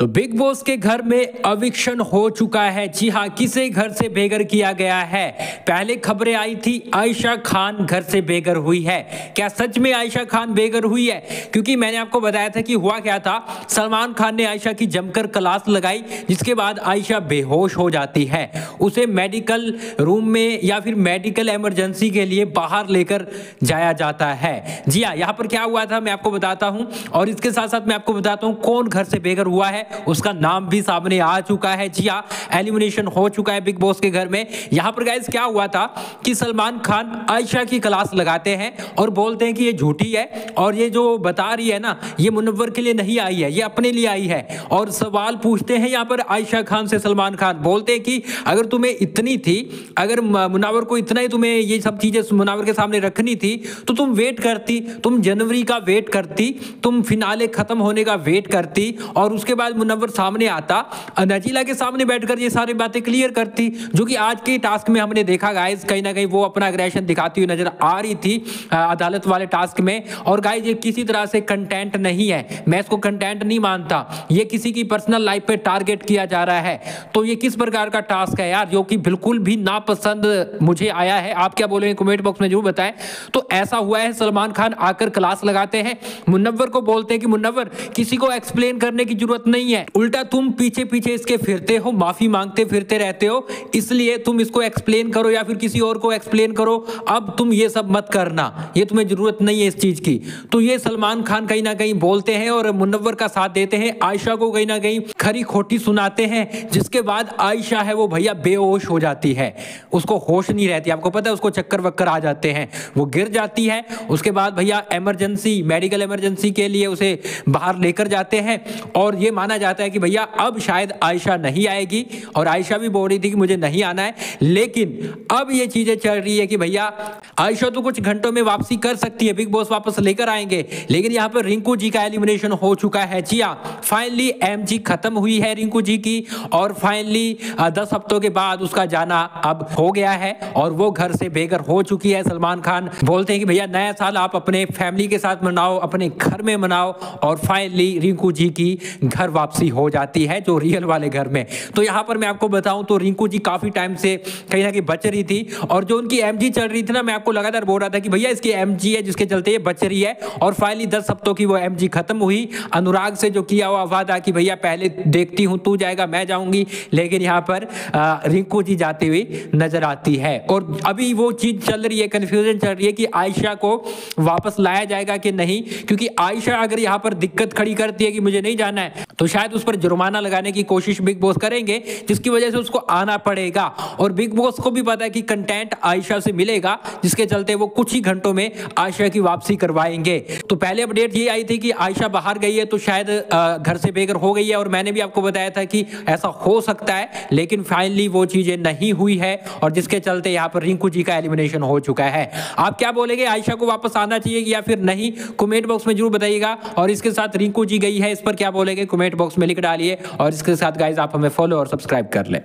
तो big boss के घर में एविक्शन हो चुका है। जी हाँ, किसे घर से बेघर किया गया है। पहले खबरें आई थी आयशा खान घर से बेघर हुई है। क्या सच में आयशा खान बेघर हुई है? क्योंकि मैंने आपको बताया था कि हुआ क्या था, सलमान खान ने आयशा की जमकर क्लास लगाई, जिसके बाद आयशा बेहोश हो जाती है। उसे मेडिकल रूम में या फिर मेडिकल इमरजेंसी के लिए बाहर लेकर जाया जाता है। जी हाँ, यहाँ पर क्या हुआ था मैं आपको बताता हूँ, और इसके साथ साथ मैं आपको बताता हूँ कौन घर से बेघर हुआ है, उसका नाम भी सामने आ चुका है। जी हाँ, एलिमिनेशन हो चुका है बिग बॉस के घर में। यहाँ पर गाइस क्या हुआ था कि सलमान खान आयशा की क्लास लगाते हैं और बोलते हैं कि ये झूठी है, और ये जो बता रही है ना, ये मुनव्वर के लिए नहीं आई है, ये अपने लिए आई है। और सवाल पूछते हैं यहाँ पर आयशा खान से सलमान खान, बोलते हैं कि अगर तुम्हें इतनी थी, अगर मुनव्वर को इतना ही तुम्हें ये सब चीजें मुनव्वर के सामने रखनी थी, तो तुम वेट करती, तुम जनवरी का वेट करती, तुम फिनाले खत्म होने का वेट करती, और उसके बाद मुनव्वर सामने आता, नजीला के सामने बैठकर ये सारी बातें क्लियर करती। जो कि आज के टास्क में हमने देखा गाइस, कहीं ना कहीं वो अपना अग्रेशन दिखाती हुई नजर आ रही थी अदालत वाले टास्क में। और गाइस ये किसी तरह से कंटेंट नहीं है, मैं इसको कंटेंट नहीं मानता, ये किसी की पर्सनल लाइफ पे टारगेट किया जा रहा है। तो ये किस प्रकार का टास्क है यार, जो कि बिल्कुल भी नापसंद मुझे आया है। आप क्या बोलेंगे कमेंट बॉक्स में जरूर बताएं। तो ऐसा हुआ है, सलमान खान आकर क्लास लगाते हैं, मुनव्वर को बोलते हैं कि मुनव्वर किसी को एक्सप्लेन करने की जरूरत नहीं है, उल्टा तुम पीछे पीछे इसके फिरते हो, माफी मांगते फिरते रहते हो, इसलिए तुम इसको एक्सप्लेन करो या फिर किसी और को एक्सप्लेन करो, अब तुम ये सब मत करना, ये तुम्हें जरूरत नहीं है इस चीज की। तो ये सलमान खान कहीं ना कहीं बोलते हैं और मुनव्वर का साथ देते हैं, आयशा को कहीं ना कहीं खरी खोटी सुनाते हैं, जिसके बाद आयशा है वो भैया बेहोश हो जाती है, उसको होश नहीं रहती। आपको पता है उसको चक्कर वक्कर आ जाते हैं, वो गिर जाती है। उसके बाद भैया इमरजेंसी, मेडिकल इमरजेंसी के लिए उसे बाहर लेकर जाते हैं, और ये माना जाता है कि भैया अब शायद आयशा नहीं आएगी, और आयशा भी बोल रही थी कि मुझे नहीं आना है। लेकिन अब ये चीजें चल रही है कि भैया आयशा तो कुछ घंटों में वापसी कर सकती है, बिग बॉस वापस लेकर आएंगे। लेकिन यहाँ पर रिंकू जी का एलिमिनेशन हो चुका है। जी हाँ, फाइनली एमजी खत्म हुई है रिंकू जी की, और फाइनली 10 हफ्तों के बाद उसका जाना अब हो गया है, और वो घर से बेघर हो चुकी है। सलमान खान बोलते हैं कि भैया नया साल आप अपने फैमिली के साथ मनाओ, अपने घर में मनाओ, और फाइनली रिंकू जी की घर वापसी हो जाती है, जो रियल वाले घर में। तो यहाँ पर मैं आपको बताऊं तो रिंकू जी काफी टाइम से कहीं ना कहीं बच रही थी, और जो उनकी एमजी चल रही थी ना, मैं आपको लगातार बोल रहा था कि भैया इसकी एमजी है जिसके चलते ये बच रही है, और फाइनली 10 हफ्तों की वो एमजी खत्म हुई। अनुराग से जो किया हुआ वादा कि भैया पहले देखती हूँ तू जाएगा मैं जाऊंगी, लेकिन यहाँ पर रिंकू जी जाती हुई नजर आती है। और अभी वो चीज चल रही है, कंफ्यूजन चल रही है कि आयशा को वापस लाया जाएगा कि नहीं, क्योंकि आयशा अगर यहाँ पर दिक्कत खड़ी करती है कि मुझे नहीं जाना है, तो शायद उस पर जुर्माना लगाने की कोशिश बिग बॉस करेंगे, जिसकी वजह से उसको आना पड़ेगा। और बिग बॉस को भी पता है कि कंटेंट आयशा से मिलेगा, जिसके चलते वो कुछ ही घंटों में आयशा की वापसी करवाएंगे। तो पहले अपडेट ये आई थी कि आयशा बाहर गई है, तो शायद घर से बेघर हो गई है, और मैंने भी आपको बताया था कि ऐसा हो सकता है, लेकिन फाइनली वो चीजें नहीं हुई है, और जिसके चलते यहाँ पर रिंकू जी का एलिमिनेशन हो चुका है। आप क्या बोलेंगे, आयशा को वापस आना चाहिए या फिर नहीं, कमेंट बॉक्स में जरूर बताइएगा। और इसके साथ रिंकू जी गई है, इस पर क्या बोलेंगे कमेंट बॉक्स में लिख डालिए। और इसके साथ गाइज आप हमें फॉलो और सब्सक्राइब कर लें।